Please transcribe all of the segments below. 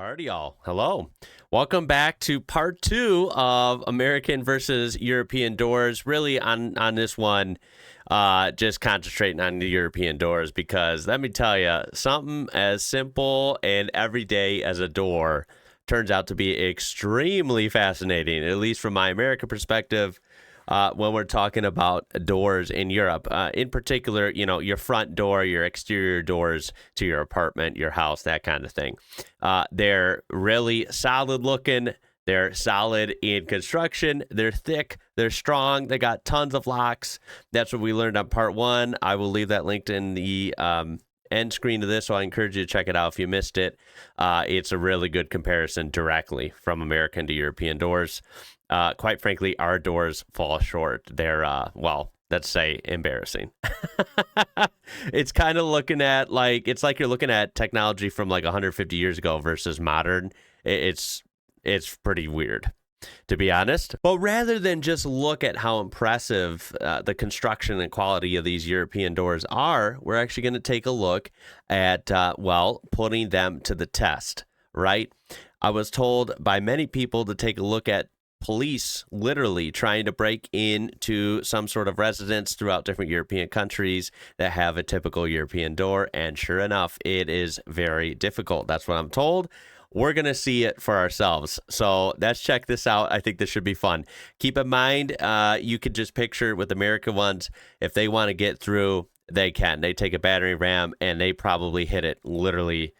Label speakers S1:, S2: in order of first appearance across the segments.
S1: Alrighty, y'all. Hello. Welcome back to part 2 of American versus European doors. Really, on this one, just concentrating on the European doors because let me tell you, something as simple and everyday as a door turns out to be extremely fascinating, at least from my American perspective. When we're talking about doors in Europe, in particular, you know, your front door, your exterior doors to your apartment, your house, that kind of thing. They're really solid looking. They're solid in construction. They're thick. They're strong. They got tons of locks. That's what we learned on part 1. I will leave that linked in the end screen of this, so I encourage you to check it out if you missed it. It's a really good comparison directly from American to European doors. Quite frankly, our doors fall short. They're, well, let's say embarrassing. It's kind of looking at it's like you're looking at technology from like 150 years ago versus modern. It's pretty weird, to be honest. But rather than just look at how impressive the construction and quality of these European doors are, we're actually going to take a look at, well, putting them to the test, right? I was told by many people to take a look at police literally trying to break into some sort of residence throughout different European countries that have a typical European door. And sure enough, it is very difficult. That's what I'm told. We're going to see it for ourselves. So let's check this out. I think this should be fun. Keep in mind, you could just picture with American ones, if they want to get through, they can. They take a battering ram and they probably hit it literally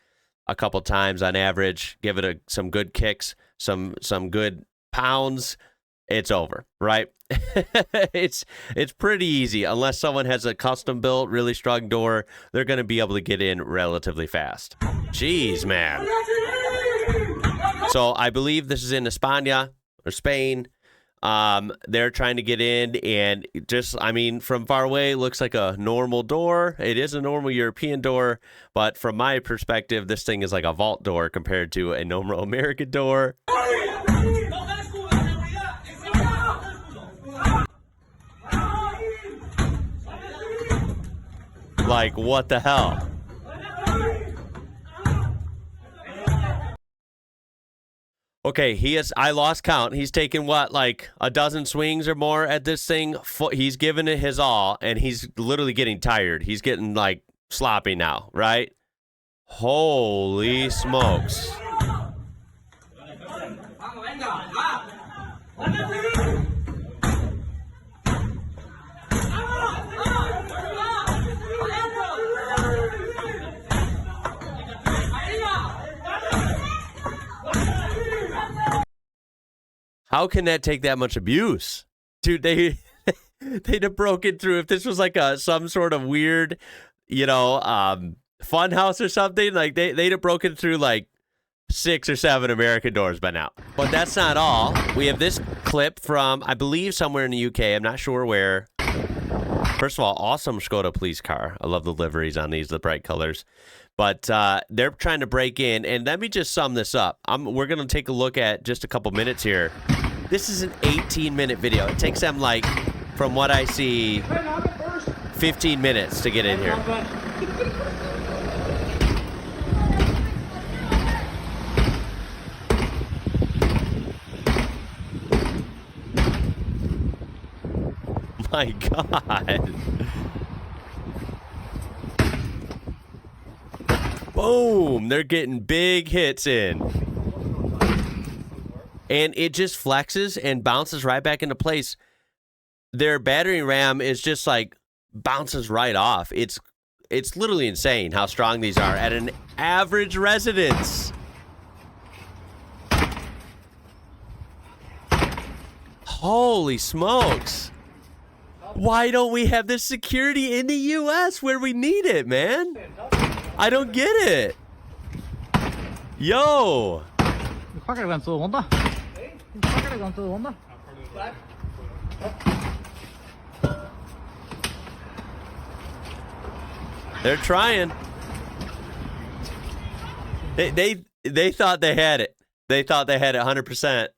S1: a couple times on average, give it some good kicks, some good pounds, it's over, right? It's pretty easy. Unless someone has a custom built, really strong door, they're going to be able to get in relatively fast. Jeez, man. So I believe this is in España or Spain. They're trying to get in, and just, I mean, from far away, it looks like a normal door. It is a normal European door, but from my perspective, this thing is like a vault door compared to a normal American door. Like, what the hell? Okay, I lost count. He's taken what, like a dozen swings or more at this thing? He's given it his all, and he's literally getting tired. He's getting, like, sloppy now, right? Holy smokes. How can that take that much abuse? Dude, they'd have broken through. If this was like some sort of weird, you know, fun house or something, like they'd have broken through like 6 or 7 American doors by now. But that's not all. We have this clip from, I believe, somewhere in the UK. I'm not sure where. First of all, awesome Skoda police car. I love the liveries on these, the bright colors. But they're trying to break in. And let me just sum this up. We're going to take a look at just a couple minutes here. This is an 18-minute video. It takes them, like, from what I see, 15 minutes to get in here. My God. Boom. They're getting big hits in. And it just flexes and bounces right back into place. Their battering ram is just like bounces right off. It's literally insane how strong these are at an average residence. Holy smokes. Why don't we have this security in the U.S. where we need it, man? I don't get it. Yo. They're trying. They thought they had it. They thought they had it 100%.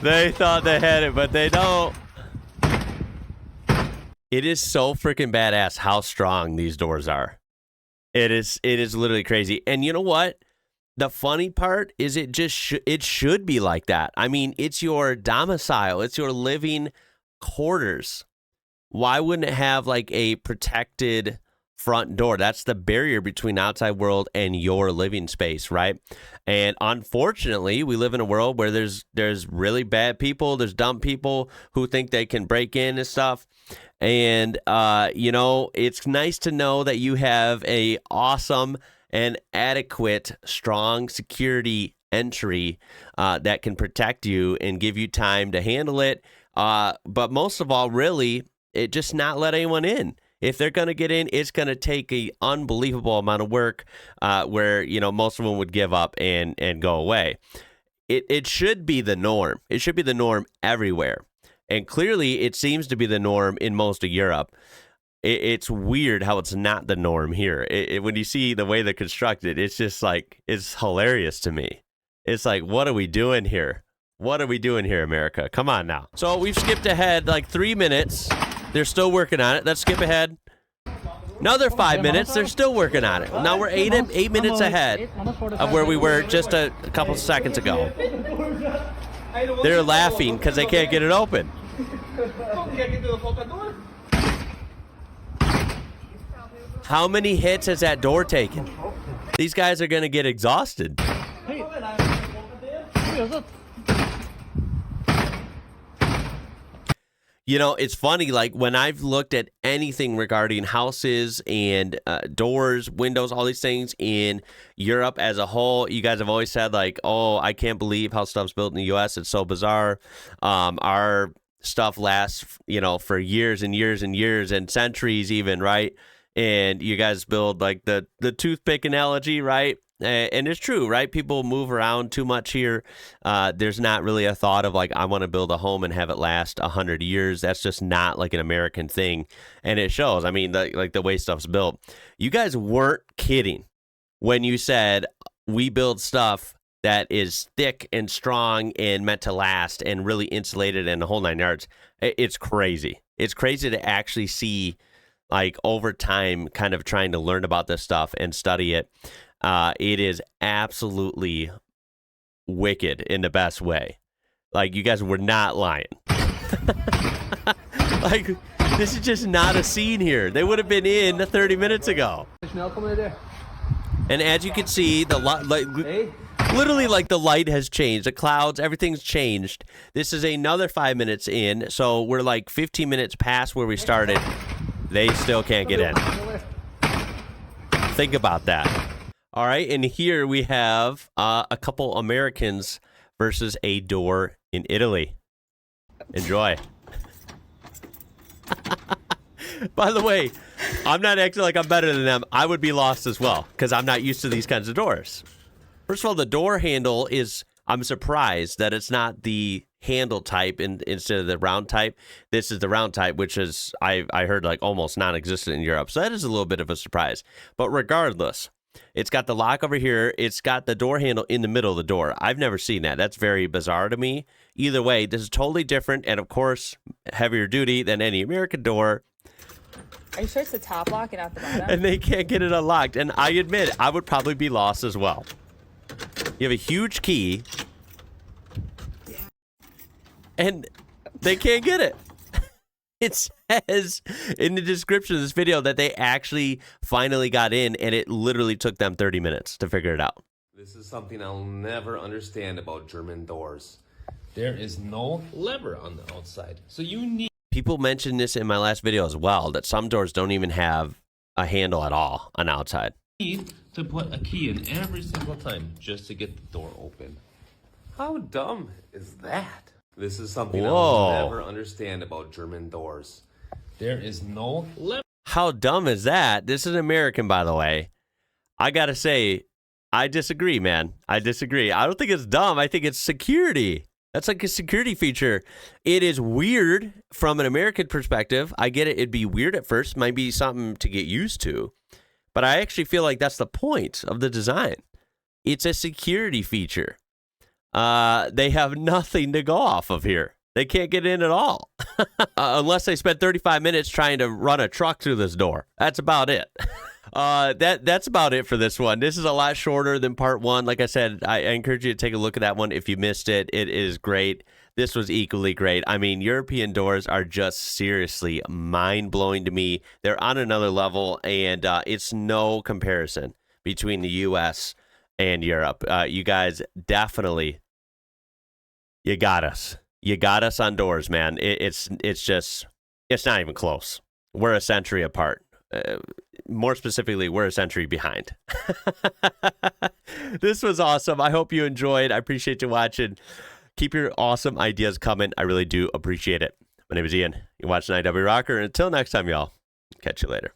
S1: They thought they had it, but they don't. It is so freaking badass how strong these doors are. It is literally crazy. And you know what? The funny part is it just it should be like that. I mean, it's your domicile. It's your living quarters. Why wouldn't it have like a protected front door? That's the barrier between the outside world and your living space, right? And unfortunately, we live in a world where there's really bad people. There's dumb people who think they can break in and stuff. And, you know, it's nice to know that you have a awesome and adequate, strong security entry that can protect you and give you time to handle it. But most of all, really, it just not let anyone in. If they're going to get in, it's going to take an unbelievable amount of work where, you know, most of them would give up and go away. It should be the norm. It should be the norm everywhere. And clearly, it seems to be the norm in most of Europe. It's weird how it's not the norm here. When you see the way they're constructed, it's just like, it's hilarious to me. It's like, what are we doing here? What are we doing here, America? Come on now. So we've skipped ahead like 3 minutes. They're still working on it. Let's skip ahead. Another 5 minutes. They're still working on it. Now we're eight minutes ahead of where we were just a couple seconds ago. They're laughing because they can't get it open. How many hits has that door taken? These guys are going to get exhausted. You know, it's funny, like when I've looked at anything regarding houses and doors, windows, all these things in Europe as a whole, you guys have always said like, oh, I can't believe how stuff's built in the U.S. It's so bizarre. Our stuff lasts, you know, for years and years and years and centuries even, right? And you guys build like the toothpick analogy, right? And it's true, right? People move around too much here. There's not really a thought of like, I want to build a home and have it last 100 years. That's just not like an American thing. And it shows. I mean, like the way stuff's built. You guys weren't kidding when you said we build stuff that is thick and strong and meant to last and really insulated and the whole 9 yards. It's crazy. It's crazy to actually see like over time kind of trying to learn about this stuff and study it. It is absolutely wicked in the best way. Like, you guys were not lying. Like, this is just not a scene here. They would have been in 30 minutes ago. And as you can see, the literally, like, the light has changed. The clouds, everything's changed. This is another 5 minutes in, so we're like 15 minutes past where we started. They still can't get in. Think about that. All right, and here we have a couple Americans versus a door in Italy. Enjoy. By the way, I'm not acting like I'm better than them. I would be lost as well because I'm not used to these kinds of doors. First of all, the door handle is, I'm surprised that it's not the handle type instead of the round type. This is the round type, which is, I heard, like almost non-existent in Europe. So that is a little bit of a surprise. But regardless, it's got the lock over here. It's got the door handle in the middle of the door. I've never seen that. That's very bizarre to me. Either way, this is totally different and, of course, heavier duty than any American door.
S2: Are you sure it's the top lock and not the bottom?
S1: And they can't get it unlocked. And I admit, I would probably be lost as well. You have a huge key. And they can't get it. It says in the description of this video that they actually finally got in, and it literally took them 30 minutes to figure it out.
S3: This is something I'll never understand about German doors. There is no lever on the outside, so you need...
S1: People mentioned this in my last video as well, that some doors don't even have a handle at all on the outside.
S3: Need to put a key in every single time just to get the door open. How dumb is that? This is something I'll never understand about German doors. There is no lever.
S1: How dumb is that? This is American, by the way. I gotta say, I disagree, man. I disagree. I don't think it's dumb. I think it's security. That's like a security feature. It is weird from an American perspective. I get it. It'd be weird at first. Might be something to get used to. But I actually feel like that's the point of the design. It's a security feature. They have nothing to go off of here. They can't get in at all. Unless they spend 35 minutes trying to run a truck through this door. That's about it. That's about it for this one. This is a lot shorter than part one. Like I said, I encourage you to take a look at that one if you missed it. It is great. This was equally great. I mean, European doors are just seriously mind-blowing to me. They're on another level, and it's no comparison between the U.S. and Europe. You guys definitely, you got us. You got us on doors, man. It's not even close. We're a century apart. More specifically, we're a century behind. This was awesome. I hope you enjoyed. I appreciate you watching. Keep your awesome ideas coming. I really do appreciate it. My name is Ian. You're watching IWrocker. And until next time, y'all, catch you later.